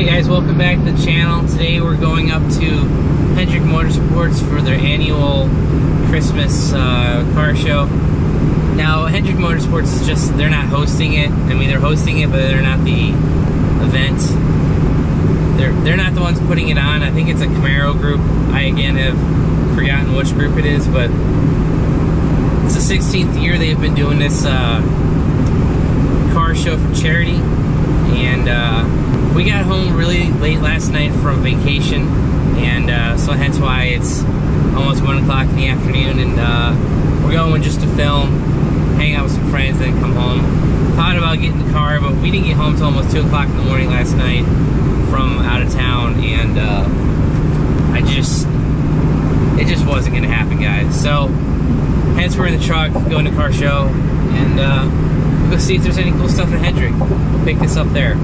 Hey guys, welcome back to the channel. Today we're going up to Hendrick Motorsports for their annual Christmas car show. Now Hendrick Motorsports is just, they're not hosting it. I mean, they're hosting it, but they're not the event. They're not the ones putting it on. I think it's a Camaro group. I again have forgotten which group it is, but it's the 16th year they've been doing this car show for charity. And we got home really late last night from vacation, and so hence why it's almost 1 o'clock in the afternoon, and we're going just to film, hang out with some friends, then come home. Thought about getting the car, but we didn't get home till almost 2 o'clock in the morning last night from out of town, and it just wasn't gonna happen, guys. So hence we're in the truck going to car show, and we'll go see if there's any cool stuff in Hendrick. We'll pick this up there.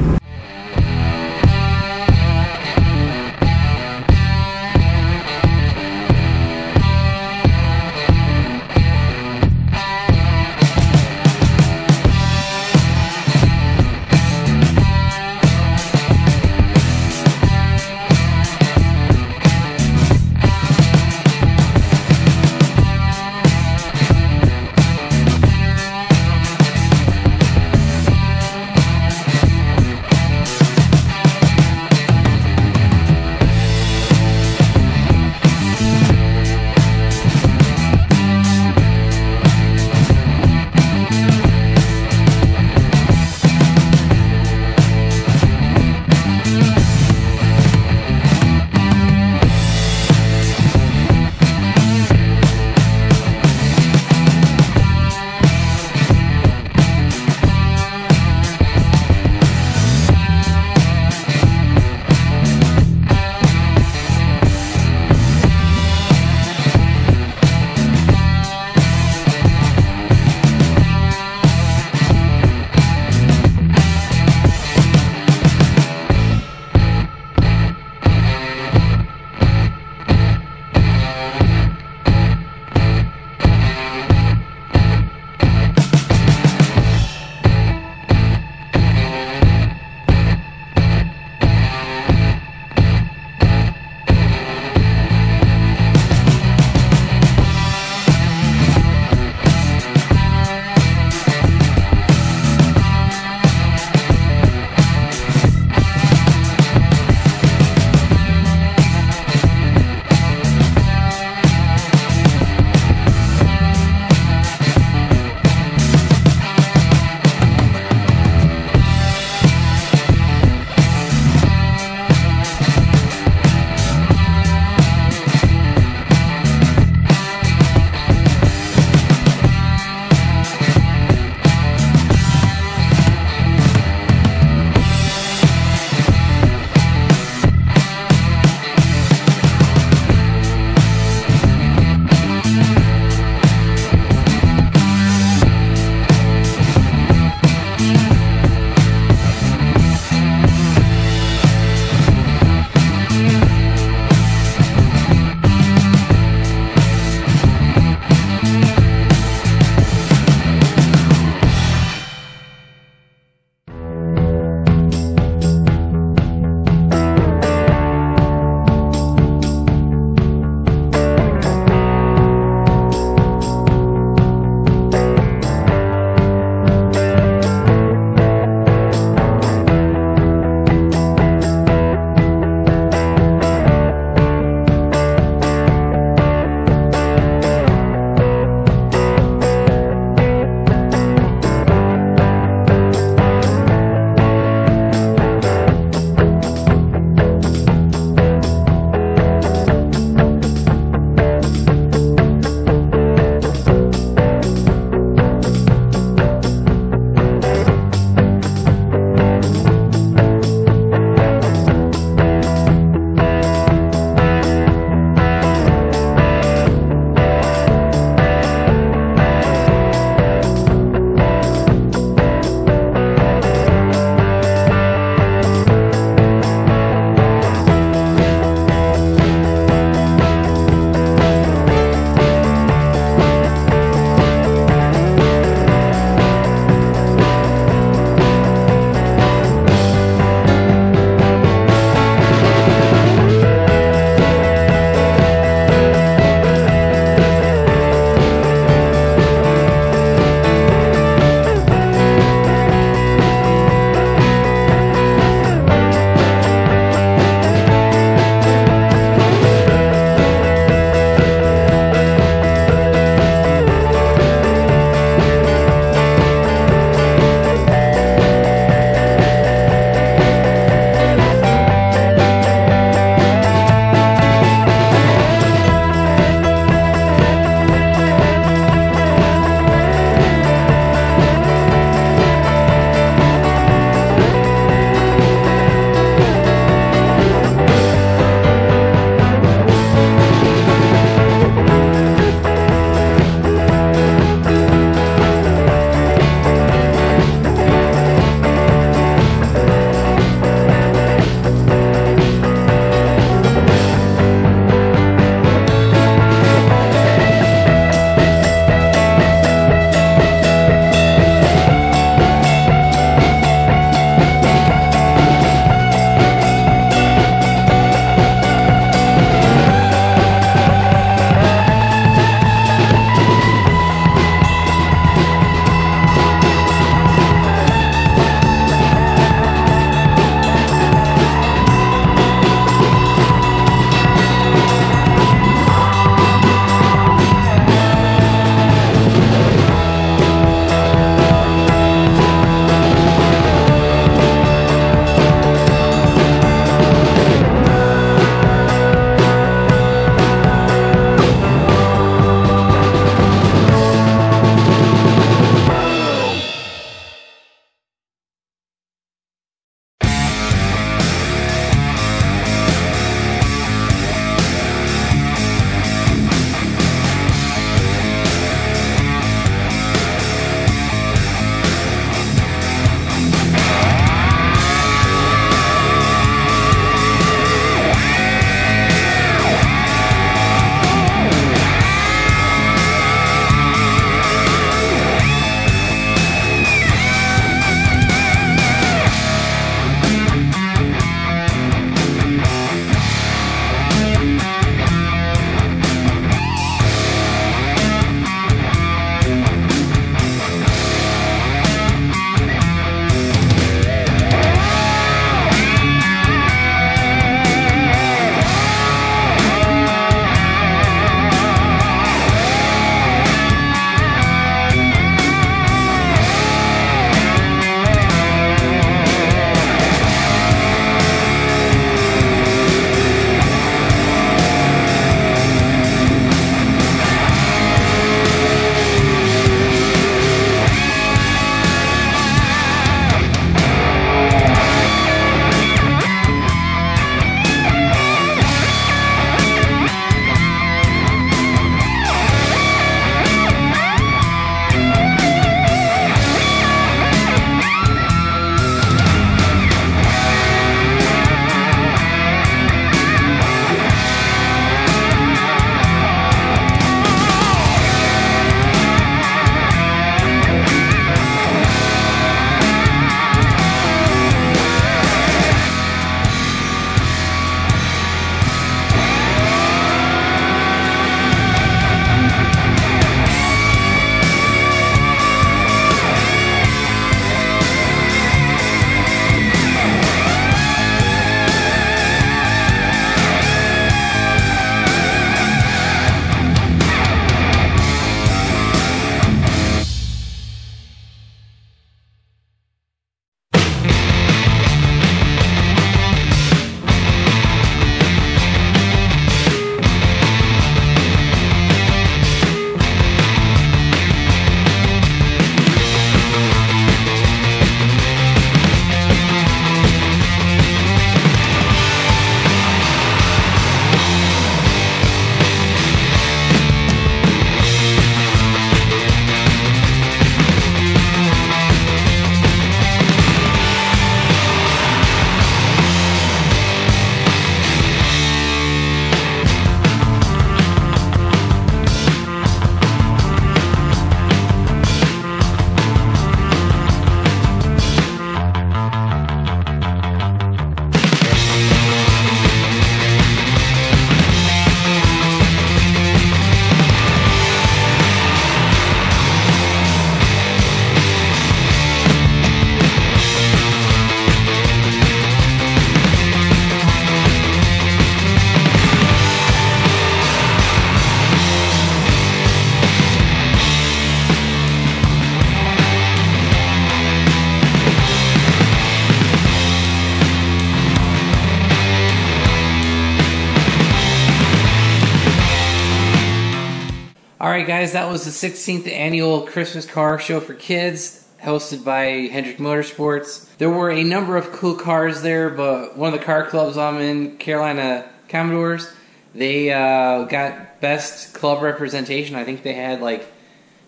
Alright guys, that was the 16th annual Christmas car show for kids, hosted by Hendrick Motorsports. There were a number of cool cars there, but one of the car clubs I'm in, Carolina Commodores, they got best club representation. I think they had like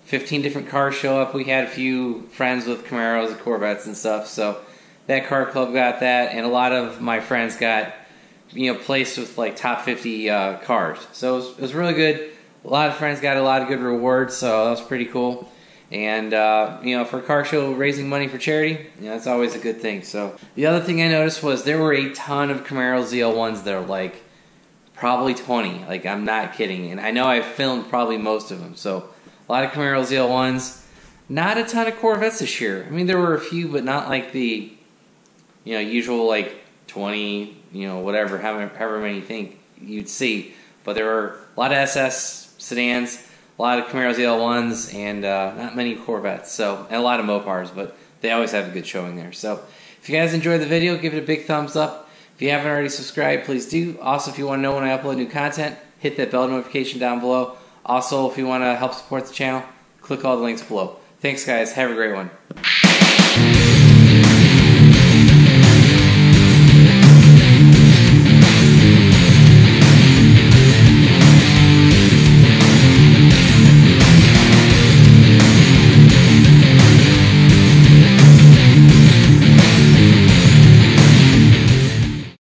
15 different cars show up. We had a few friends with Camaros and Corvettes and stuff, so that car club got that, and a lot of my friends got, you know, placed with like top 50 cars. So it was really good. A lot of friends got a lot of good rewards, so that was pretty cool. And you know, for a car show, raising money for charity, you know, that's always a good thing. So the other thing I noticed was there were a ton of Camaro ZL1s there, like probably 20. Like, I'm not kidding. And I know I filmed probably most of them. So a lot of Camaro ZL1s. Not a ton of Corvettes this year. I mean, there were a few, but not like the, you know, usual like 20, you know, whatever, however many you think you'd see. But there were a lot of SS sedans, a lot of Camaro ZL1s, and not many Corvettes. So, and a lot of Mopars, but they always have a good showing there. So if you guys enjoyed the video, give it a big thumbs up. If you haven't already subscribed, please do. Also, if you want to know when I upload new content, hit that bell notification down below. Also, if you want to help support the channel, click all the links below. Thanks guys, have a great one.